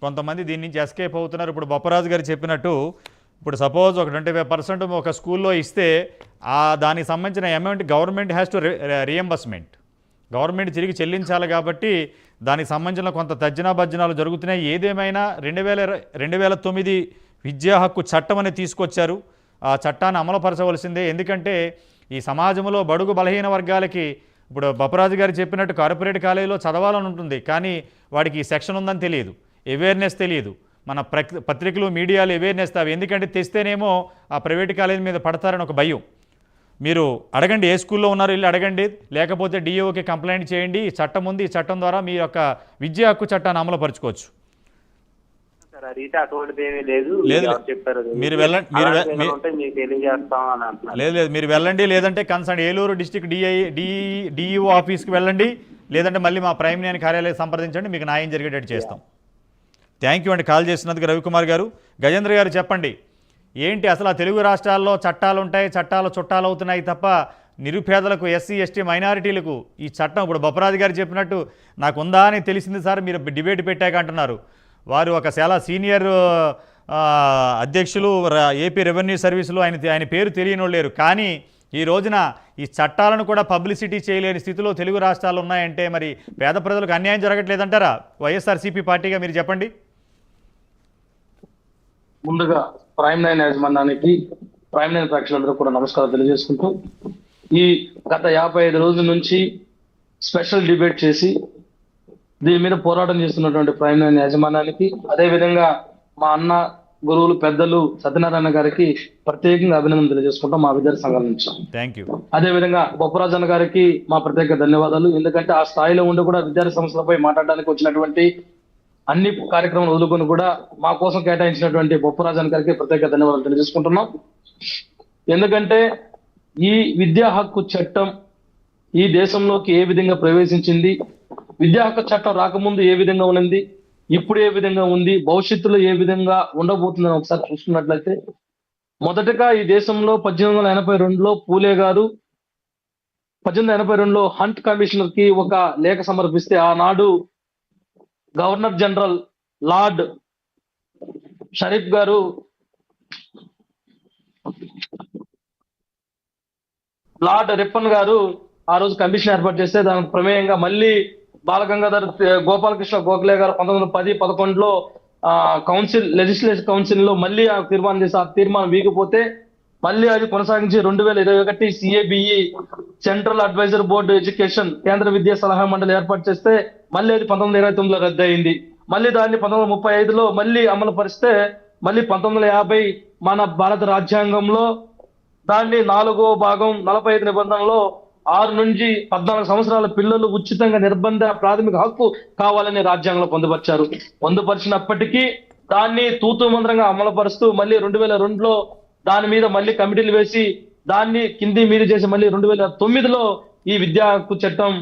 కొంతమంది దీని నుంచి ఎస్కేప్ అవుతున్నారు. ఇప్పుడు బొప్పరాజు గారు చెప్పినట్టు ఇప్పుడు సపోజ్ ఒక 25% ఒక స్కూల్లో ఇస్తే దానికి సంబంధించిన amount government has to reimbursement, government తిరిగి చెల్లించాలి. కాబట్టి దానికి సంబంధించిన కొంత తర్జనా భర్జనాలు జరుగుతున్నాయి. ఏదేమైనా 2009 విద్యా హక్కు చట్టం అనేది తీసుకొచ్చారు. ఆ చట్టాన్ని అమలుపరచవలసిందే. ఎందుకంటే ఈ సమాజంలో బడుగు బలహీన వర్గాలకి ఇప్పుడు బొప్పరాజు గారు చెప్పినట్టు కార్పొరేట్ కాలేజీలో చదవాలని ఉంటుంది, కానీ వాడికి ఈ సెక్షన్ ఉందని తెలియదు, అవేర్నెస్ తెలియదు. మన పత్రికలు మీడియాలు అవేర్నెస్ తావి, ఎందుకంటే తెస్తేనేమో ఆ ప్రైవేట్ కాలేజీ మీద పడతారని ఒక భయం. మీరు అడగండి, ఏ స్కూల్లో ఉన్నారు వెళ్ళి అడగండి, లేకపోతే డిఓకి కంప్లైంట్ చేయండి. ఈ చట్టం ఉంది, ఈ చట్టం ద్వారా మీ యొక్క విద్యా హక్కు చట్టాన్ని అమలుపరుచుకోవచ్చు. మీరు వెళ్ళండి, లేదంటే ఏలూరు డిస్ట్రిక్ట్ డిఈఓ ఆఫీస్కి వెళ్ళండి, లేదంటే మళ్ళీ మా ప్రైమ్ న్యాయ కార్యాలయం సంప్రదించండి, మీకు న్యాయం జరిగేటట్టు చేస్తాం. థ్యాంక్ యూ అండి కాల్ చేసినందుకు రవికుమార్ గారు. గజేంద్ర గారు చెప్పండి, ఏంటి అసలు ఆ తెలుగు రాష్ట్రాల్లో చట్టాలు ఉంటాయి, చట్టాలు చుట్టాలు అవుతున్నాయి తప్ప నిరుపేదలకు, ఎస్సీ ఎస్టీ మైనారిటీలకు ఈ చట్టం ఇప్పుడు బొప్పరాజు గారు చెప్పినట్టు నాకు ఉందా అని తెలిసింది సార్, మీరు డిబేట్ పెట్టాక అంటున్నారు. వారు ఒక చాలా సీనియర్ అధ్యక్షులు ఏపీ రెవెన్యూ సర్వీసులు, ఆయన పేరు తెలియని వాళ్ళు లేరు. కానీ ఈ రోజున ఈ చట్టాలను కూడా పబ్లిసిటీ చేయలేని స్థితిలో తెలుగు రాష్ట్రాలు ఉన్నాయంటే మరి పేద ప్రజలకు అన్యాయం జరగట్లేదంటారా? వైఎస్ఆర్సీపీ పార్టీగా మీరు చెప్పండి. ముందుగా ప్రైమ్ నైన్ యాజమాన్యానికి, ప్రైమ్ నైన్ ప్రేక్షకులందరూ కూడా నమస్కారం తెలియజేసుకుంటూ, ఈ గత 55 రోజుల నుంచి స్పెషల్ డిబేట్ చేసి దీని మీద పోరాటం చేస్తున్నటువంటి ప్రైమ్ నైన్ యాజమాన్యానికి, అదేవిధంగా మా అన్న గురువులు పెద్దలు సత్యనారాయణ గారికి ప్రత్యేకంగా అభినందన తెలియజేసుకుంటాం మా విద్యార్థి సంఘాల నుంచి. Thank you. అదేవిధంగా బొప్పరాజన్న గారికి మా ప్రత్యేక ధన్యవాదాలు. ఎందుకంటే ఆ స్థాయిలో ఉండి కూడా విద్యార్థి సంస్థలపై మాట్లాడడానికి వచ్చినటువంటి అన్ని కార్యక్రమాలు వదులుకొని కూడా మా కోసం కేటాయించినటువంటి బొప్పరాజన్ గారికి ప్రత్యేక ధన్యవాదాలు తెలియజేసుకుంటున్నాం. ఎందుకంటే ఈ విద్యా హక్కు చట్టం ఈ దేశంలోకి ఏ విధంగా ప్రవేశించింది, విద్యా హక్కు చట్టం రాకముందు ఏ విధంగా ఉన్నది, ఇప్పుడు ఏ విధంగా ఉంది, భవిష్యత్తులో ఏ విధంగా ఉండబోతుందని ఒకసారి చూసుకున్నట్లయితే, మొదటగా ఈ దేశంలో 1882లో పూలే గారు 1882లో హంట్ కమిషనర్ కి ఒక లేఖ సమర్పిస్తే ఆనాడు గవర్నర్ జనరల్ లార్డ్ షరీఫ్ గారు లార్డ్ రిప్పన్ గారు ఆ రోజు కమిషన్ ఏర్పాటు చేస్తే దానికి ప్రమేయంగా మళ్ళీ బాలగంగాధర్ గోపాలకృష్ణ గోఖలే గారు 1910-11లో లెజిస్లేటివ్ కౌన్సిల్ లో మళ్ళీ ఆ తీర్మానం చేసి, ఆ తీర్మానం వీగిపోతే మళ్ళీ అది కొనసాగించి 2021 CABE central adviser board education కేంద్ర విద్యా సలహా మండలి ఏర్పాటు చేస్తే మళ్ళీ అది 1929లో రద్దు అయింది. మళ్ళీ దాన్ని 1935లో మళ్ళీ అమలు పరిస్తే మళ్ళీ 1950 మన భారత రాజ్యాంగంలో దాన్ని 4వ భాగం 45 నిబంధనలో 6 నుంచి 14 సంవత్సరాల పిల్లలు ఉచితంగా నిర్బంధ ప్రాథమిక హక్కు కావాలని రాజ్యాంగంలో పొందుపరిచినప్పటికీ దాన్ని తూతూ మంత్రంగా అమలుపరుస్తూ మళ్ళీ 2002లో దాని మీద మళ్ళీ కమిటీలు వేసి దాన్ని కింది మీద చేసి మళ్ళీ 2009లో ఈ విద్యా హక్కు చట్టం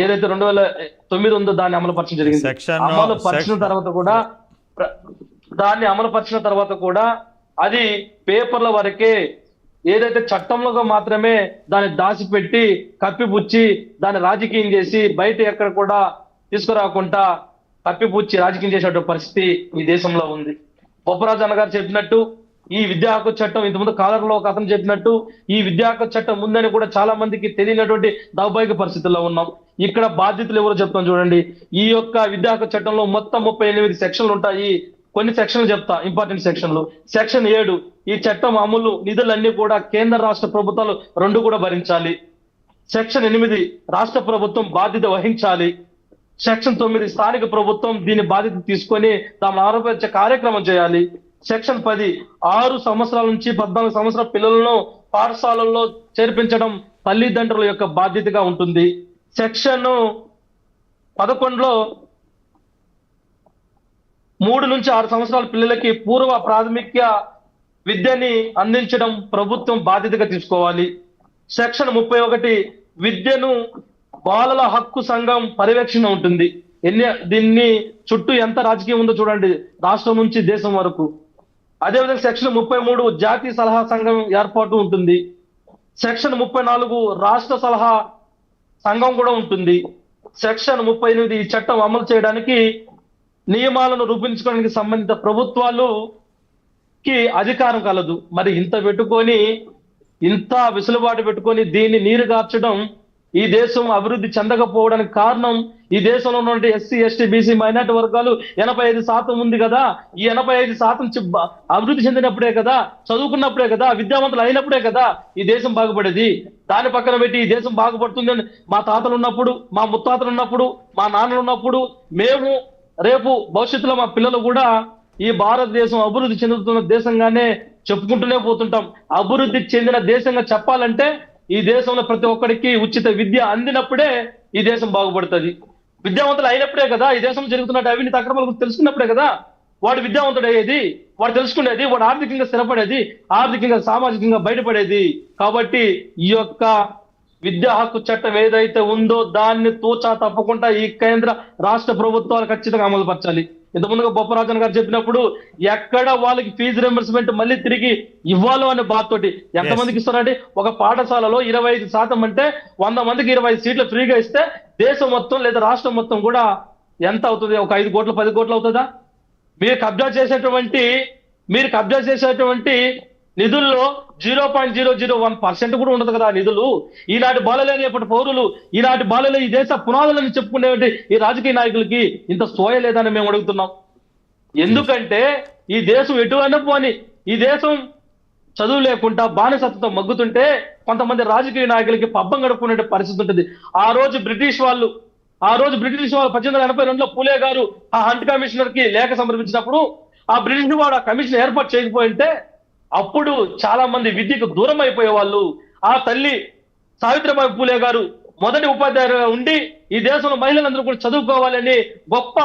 ఏదైతే 2009 ఉందో దాన్ని అమలుపరచడం జరిగింది. అమలుపరిచిన తర్వాత కూడా అది పేపర్ల వరకే, ఏదైతే చట్టంలో మాత్రమే దాన్ని దాచిపెట్టి కప్పిపుచ్చి దాన్ని రాజకీయం చేసి బయట ఎక్కడ కూడా తీసుకురాకుండా కప్పిపుచ్చి రాజకీయం చేసేటువంటి పరిస్థితి ఈ దేశంలో ఉంది. బొప్పరాజన్న గారు చెప్పినట్టు ఈ విద్యా హక్కు చట్టం, ఇంతకుముందు కాలర్లో ఒక అతను చెప్పినట్టు ఈ విద్యా హక్కు చట్టం ఉందని కూడా చాలా మందికి తెలియనటువంటి దౌర్భాగ్య పరిస్థితుల్లో ఉన్నాం. ఇక్కడ బాధ్యతలు ఎవరో చెప్తాం చూడండి. ఈ యొక్క విద్యా హక్కు చట్టంలో మొత్తం 38 సెక్షన్లు ఉంటాయి. కొన్ని సెక్షన్లు చెప్తా, ఇంపార్టెంట్ సెక్షన్లు. సెక్షన్ 7, ఈ చట్టం అమలు నిధులన్నీ కూడా కేంద్ర రాష్ట్ర ప్రభుత్వాలు 2 కూడా భరించాలి. సెక్షన్ 8, రాష్ట్ర ప్రభుత్వం బాధ్యత వహించాలి. సెక్షన్ 9, స్థానిక ప్రభుత్వం దీని బాధ్యత తీసుకొని దాన్ని ఆరోపించే కార్యక్రమం చేయాలి. సెక్షన్ 10, 6 సంవత్సరాల నుంచి 14 సంవత్సరాల పిల్లలను పాఠశాలల్లో చేర్పించడం తల్లిదండ్రుల యొక్క బాధ్యతగా ఉంటుంది. సెక్షన్ 11లో 3 నుంచి 6 సంవత్సరాల పిల్లలకి పూర్వ ప్రాథమిక విద్యని అందించడం ప్రభుత్వం బాధ్యతగా తీసుకోవాలి. సెక్షన్ 31, విద్యను బాలల హక్కు సంఘం పర్యవేక్షణ ఉంటుంది. దీన్ని చుట్టూ ఎంత రాజకీయం ఉందో చూడండి, రాష్ట్రం నుంచి దేశం వరకు. అదేవిధంగా సెక్షన్ 33, జాతీయ సలహా సంఘం ఏర్పాటు ఉంటుంది. సెక్షన్ 34, రాష్ట్ర సలహా సంఘం కూడా ఉంటుంది. సెక్షన్ 38, ఈ చట్టం అమలు చేయడానికి నియమాలను రూపొందించుకోవడానికి సంబంధిత ప్రభుత్వాలుకి అధికారం కలదు. మరి ఇంత పెట్టుకొని, ఇంత వెసులుబాటు పెట్టుకొని దీన్ని నీరు గార్చడం, ఈ దేశం అభివృద్ధి చెందకపోవడానికి కారణం ఈ దేశంలో ఉన్నటువంటి ఎస్సీ, ఎస్టీ, బీసీ, మైనార్టీ వర్గాలు 85% ఉంది కదా. ఈ 85% అభివృద్ధి చెందినప్పుడే కదా, చదువుకున్నప్పుడే కదా, విద్యావంతులు అయినప్పుడే కదా ఈ దేశం బాగుపడేది. దాని పక్కన పెట్టి ఈ దేశం బాగుపడుతుంది అని మా తాతలు ఉన్నప్పుడు, మా ముత్తాతలు ఉన్నప్పుడు, మా నాన్నలు ఉన్నప్పుడు, మేము రేపు భవిష్యత్తులో మా పిల్లలు కూడా ఈ భారతదేశం అభివృద్ధి చెందుతున్న దేశంగానే చెప్పుకుంటూనే పోతుంటాం. అభివృద్ధి చెందిన దేశంగా చెప్పాలంటే ఈ దేశంలో ప్రతి ఒక్కరికి ఉచిత విద్య అందినప్పుడే ఈ దేశం బాగుపడుతుంది. విద్యావంతులు అయినప్పుడే కదా ఈ దేశంలో జరుగుతున్న అవినీతి అక్రమాల గురించి తెలుసుకున్నప్పుడే కదా వాడు విద్యావంతుడు అయ్యేది, వాడు తెలుసుకునేది, వాడు ఆర్థికంగా స్థిరపడేది, ఆర్థికంగా సామాజికంగా బయటపడేది. కాబట్టి ఈ యొక్క విద్యా హక్కు చట్టం ఏదైతే ఉందో దాన్ని తూచా తప్పకుండా ఈ కేంద్ర రాష్ట్ర ప్రభుత్వాలు ఖచ్చితంగా అమలు పరచాలి. ఇంతకుముందుగా బొప్పరాజన్ గారు చెప్పినప్పుడు ఎక్కడ వాళ్ళకి ఫీజు రింబర్స్మెంట్ మళ్ళీ తిరిగి ఇవ్వాలో అనే బాధతోటి ఎంతమందికి ఇస్తారంటే, ఒక పాఠశాలలో 25% అంటే 100 మందికి 25 సీట్లు ఫ్రీగా ఇస్తే దేశం మొత్తం లేదా రాష్ట్రం మొత్తం కూడా ఎంత అవుతుంది? ఒక 5 కోట్లు 10 కోట్లు అవుతుందా? మీరు కబ్జా చేసేటువంటి నిధుల్లో 0.001% కూడా ఉండదు కదా నిధులు. ఈనాటి బాలలే రేపటి పౌరులు, ఈనాటి బాలలే ఈ దేశ పునాదులని చెప్పుకునేటువంటి ఈ రాజకీయ నాయకులకి ఇంత సోయ లేదని మేము అడుగుతున్నాం. ఎందుకంటే ఈ దేశం ఎటువైనా పోని, ఈ దేశం చదువు లేకుండా బానిసత్వంతో మగ్గుతుంటే కొంతమంది రాజకీయ నాయకులకి పబ్బం గడుపుకునే పరిస్థితి ఉంటుంది. ఆ రోజు బ్రిటిష్ వాళ్ళు 1882లో పూలే గారు ఆ హంట్ కమిషనర్ కి లేఖ సమర్పించినప్పుడు ఆ బ్రిటిష్ వాడు ఆ కమిషన్ ఏర్పాటు చేయకపోయింటే అప్పుడు చాలా మంది విద్యకు దూరం అయిపోయే వాళ్ళు. ఆ తల్లి సావిత్రిబాయి పూలే గారు మొదటి ఉపాధ్యాయులుగా ఉండి ఈ దేశంలో మహిళలందరూ కూడా చదువుకోవాలని గొప్ప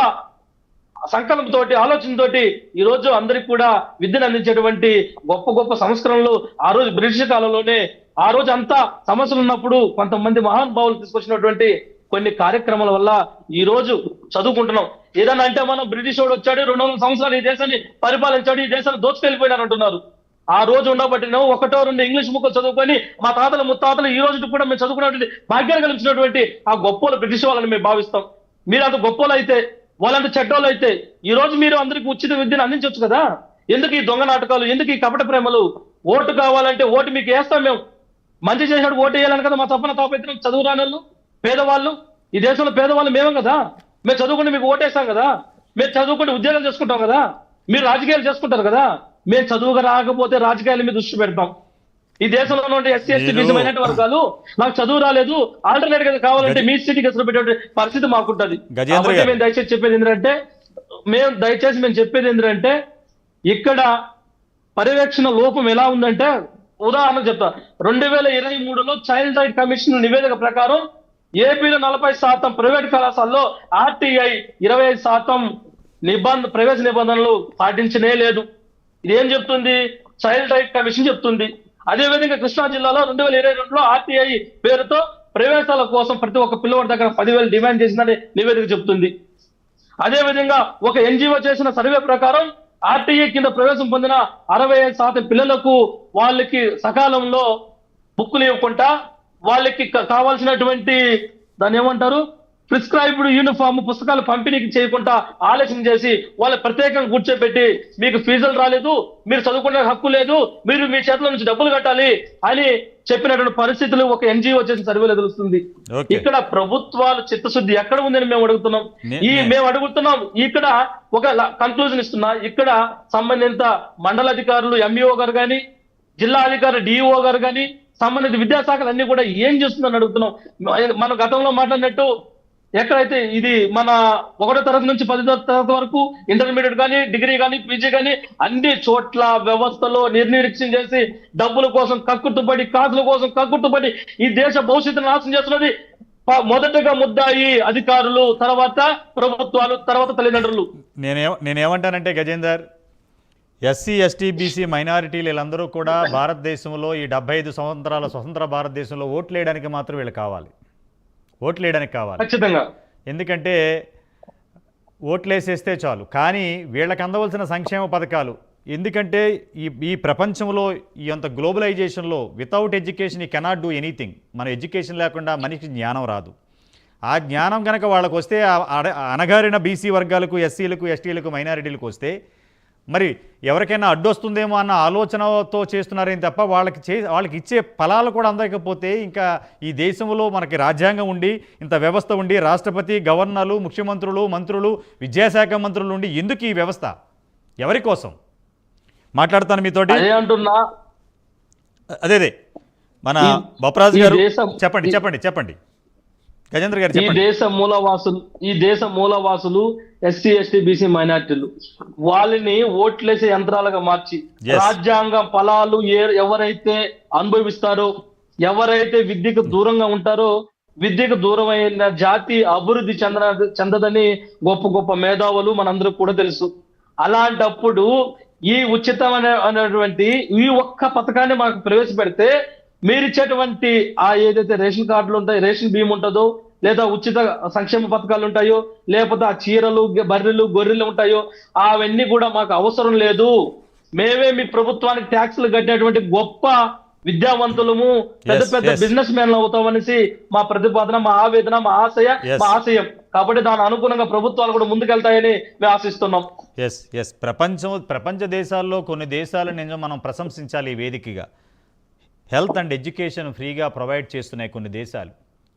సంకల్పంతో, ఆలోచనతోటి ఈ రోజు అందరికి కూడా విద్యను అందించేటువంటి గొప్ప గొప్ప సంస్కరణలు ఆ రోజు బ్రిటిష్ కాలంలోనే, ఆ రోజు అంతా సమస్యలు ఉన్నప్పుడు కొంతమంది మహానుభావులు తీసుకొచ్చినటువంటి కొన్ని కార్యక్రమాల వల్ల ఈ రోజు చదువుకుంటున్నాం. ఏదన్నా అంటే మనం బ్రిటిష్ వాడు వచ్చాడు 200 సంవత్సరాలు ఈ దేశాన్ని పరిపాలించాడు, ఈ దేశాన్ని దోచుకెళ్ళిపోయినారు అంటున్నారు. ఆ రోజు ఉండబట్టి నువ్వు 1-2 ఇంగ్లీష్ ముక్కలు చదువుకొని మా తాతలు ముత్తాతలు ఈ రోజు కూడా మేము చదువుకున్నటువంటి భాగ్యాలు కలిగించినటువంటి ఆ గొప్పలు బ్రిటిష్ వాళ్ళని మేము భావిస్తాం. మీరు అంత గొప్పలు అయితే, వాళ్ళంత చెడ్డోళ్ళు అయితే ఈ రోజు మీరు అందరికి ఉచిత విద్యను అందించవచ్చు కదా. ఎందుకు ఈ దొంగ నాటకాలు, ఎందుకు ఈ కపట ప్రేమలు? ఓటు కావాలంటే ఓటు మీకు వేస్తాం మేము, మంచి చేసినట్టు ఓటు వేయాలని కదా మా తప్పన తాపైతే చదువు రానోళ్ళు, పేదవాళ్ళు, ఈ దేశంలో పేదవాళ్ళు మేమే కదా. మేము చదువుకుంటే మీకు ఓటేస్తాం కదా, మేము చదువుకుంటే ఉద్యోగాలు చేసుకుంటాం కదా, మీరు రాజకీయాలు చేసుకుంటారు కదా. మేము చదువుగా రాకపోతే రాజకీయాల మీద దృష్టి పెడతాం. ఈ దేశంలో ఉన్న ఎస్సీ, ఎస్టీ, బీసీ, మైనారిటీ వర్గాలు నాకు చదువు రాలేదు, ఆల్టర్నేట్ గా కావాలంటే మీ సిటీకి అసలు పెట్టే పరిస్థితి మాకుంటది. మేము దయచేసి చెప్పేది ఏంటంటే ఇక్కడ పర్యవేక్షణ లోపం ఎలా ఉందంటే, ఉదాహరణ చెప్తా. 2023లో చైల్డ్ రైట్ కమిషన్ నివేదిక ప్రకారం ఏపీలో 40% ప్రైవేట్ కళాశాలలో ఆర్టీఐ 25% ప్రవేశ నిబంధనలు పాటించనే లేదు. ఇదేం చెప్తుంది? చైల్డ్ రైట్ కమిషన్ చెప్తుంది. అదేవిధంగా కృష్ణా జిల్లాలో 2022లో ఆర్టీఐ పేరుతో ప్రవేశాల కోసం ప్రతి ఒక్క పిల్లవాడి దగ్గర 10,000 డిమాండ్ చేసిందని నివేదిక చెప్తుంది. అదేవిధంగా ఒక ఎన్జిఓ చేసిన సర్వే ప్రకారం ఆర్టీఐ కింద ప్రవేశం పొందిన 65% పిల్లలకు వాళ్ళకి సకాలంలో బుక్కులు ఇవ్వకుండా, వాళ్ళకి కావాల్సినటువంటి దాన్ని ఏమంటారు ప్రిస్క్రైబ్డ్ యూనిఫామ్ పుస్తకాలు పంపిణీకి చేయకుండా ఆలస్యం చేసి వాళ్ళ ప్రత్యేకంగా కూర్చోబెట్టి మీకు ఫీజులు రాలేదు, మీరు చదువుకునే హక్కు లేదు, మీరు మీ చేతిలో నుంచి డబ్బులు కట్టాలి అని చెప్పినటువంటి పరిస్థితులు ఒక ఎన్జిఓ చేసిన సర్వేలో తెలుస్తుంది. ఇక్కడ ప్రభుత్వాలు చిత్తశుద్ధి ఎక్కడ ఉందని మేము అడుగుతున్నాం. ఇక్కడ ఒక కన్క్లూజన్ ఇస్తున్నా. ఇక్కడ సంబంధిత మండల అధికారులు ఎంఈఓ గారు కానీ, జిల్లా అధికారులు డిఈఓ గారు కానీ, సంబంధిత విద్యాశాఖలు అన్ని కూడా ఏం చేస్తుందని అడుగుతున్నాం. మనం గతంలో మాట్లాడినట్టు ఎక్కడైతే ఇది మన 1వ తరగతి నుంచి 10వ తరగతి వరకు ఇంటర్మీడియట్ కానీ, డిగ్రీ కానీ, పీజీ కానీ అన్ని చోట్ల వ్యవస్థలో నిర్నిరీక్షణ చేసి డబ్బుల కోసం కక్కుర్తుపడి, కాసుల కోసం కక్కుర్తుపడి ఈ దేశ భవిష్యత్తును నాశనం చేస్తున్నది మొదటగా ముద్దాయి అధికారులు, తర్వాత ప్రభుత్వాలు, తర్వాత తల్లిదండ్రులు. నేనేమంటానంటే గజేందర్, ఎస్సీ, ఎస్టీ, బీసీ, మైనారిటీలు వీళ్ళందరూ కూడా భారతదేశంలో ఈ 75 సంవత్సరాల స్వతంత్ర భారతదేశంలో ఓట్లేయడానికి మాత్రం వీళ్ళు కావాలి, ఓట్లేయడానికి కావాలి ఖచ్చితంగా. ఎందుకంటే ఓట్లేసేస్తే చాలు. కానీ వీళ్ళకి అందవలసిన సంక్షేమ పథకాలు, ఎందుకంటే ఈ ప్రపంచంలో ఈ అంత గ్లోబలైజేషన్లో వితౌట్ ఎడ్యుకేషన్ ఈ కెనాట్ డూ ఎనీథింగ్. మన ఎడ్యుకేషన్ లేకుండా మనిషికి జ్ఞానం రాదు. ఆ జ్ఞానం కనుక వాళ్ళకు వస్తే అణగారిన బీసీ వర్గాలకు, ఎస్సీలకు, ఎస్టీలకు, మైనారిటీలకు వస్తే మరి ఎవరికైనా అడ్డొస్తుందేమో అన్న ఆలోచనతో చేస్తున్నారేం తప్ప వాళ్ళకి ఇచ్చే ఫలాలు కూడా అందకపోతే ఇంకా ఈ దేశంలో మనకి రాజ్యాంగం ఉండి, ఇంత వ్యవస్థ ఉండి, రాష్ట్రపతి, గవర్నర్లు, ముఖ్యమంత్రులు, మంత్రులు, విద్యాశాఖ మంత్రులు ఉండి ఎందుకు ఈ వ్యవస్థ? ఎవరి కోసం? మాట్లాడతాను మీతోటి. అదే అంటున్నా. అదే మన బొప్పరాజు గారు దేశం చెప్పండి గజేంద్ర గారు ఈ చెప్పండి. దేశ మూలవాసులు ఎస్సీ, ఎస్టీ, బీసీ, మైనార్టీలు వాళ్ళని ఓట్లేసే యంత్రాలుగా మార్చి Yes. రాజ్యాంగ ఫలాలు ఎవరైతే అనుభవిస్తారో, ఎవరైతే విద్యకు దూరంగా ఉంటారో, విద్యకు దూరమైన జాతి అభివృద్ధి చెందదని గొప్ప గొప్ప మేధావులు మనందరూ కూడా తెలుసు. అలాంటప్పుడు ఈ అనేటువంటి ఈ ఒక్క పథకాన్ని మనకు ప్రవేశపెడితే మీరిచ్చేటువంటి ఆ ఏదైతే రేషన్ కార్డులు ఉంటాయో, రేషన్ బియ్యం ఉంటుందో, లేదా ఉచిత సంక్షేమ పథకాలు ఉంటాయో, లేకపోతే ఆ చీరలు, బర్రెలు, గొర్రెలు ఉంటాయో, అవన్నీ కూడా మాకు అవసరం లేదు. మేమే మీ ప్రభుత్వానికి ట్యాక్సులు కట్టినటువంటి గొప్ప విద్యావంతులము, పెద్ద పెద్ద బిజినెస్ మెన్లు అవుతామనేసి మా ప్రతిపాదన, మా ఆవేదన, మా ఆశయం. కాబట్టి దాని అనుగుణంగా ప్రభుత్వాలు కూడా ముందుకెళ్తాయని మేము ఆశిస్తున్నాం. ఎస్ ప్రపంచ దేశాల్లో కొన్ని దేశాలను మనం ప్రశంసించాలి ఈ వేదికగా. హెల్త్ అండ్ ఎడ్యుకేషన్ ఫ్రీగా ప్రొవైడ్ చేస్తున్నాయి కొన్ని దేశాలు.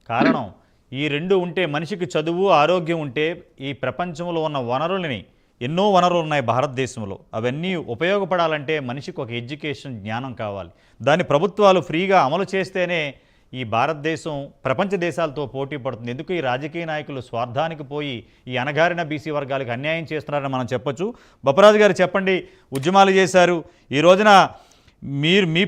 కారణం ఈ రెండు ఉంటే, మనిషికి చదువు, ఆరోగ్యం ఉంటే ఈ ప్రపంచంలో ఉన్న వనరులని, ఎన్నో వనరులు ఉన్నాయి భారతదేశంలో, అవన్నీ ఉపయోగపడాలంటే మనిషికి ఒక ఎడ్యుకేషన్, జ్ఞానం కావాలి. దాన్ని ప్రభుత్వాలు ఫ్రీగా అమలు చేస్తేనే ఈ భారతదేశం ప్రపంచ దేశాలతో పోటీ పడుతుంది. ఎందుకు ఈ రాజకీయ నాయకులు స్వార్థానికి పోయి ఈ అణగారిన బీసీ వర్గాలకు అన్యాయం చేస్తున్నారని మనం చెప్పొచ్చు. బొప్పరాజు గారు చెప్పండి, ఉద్యమాలు చేశారు, ఈ రోజున మీ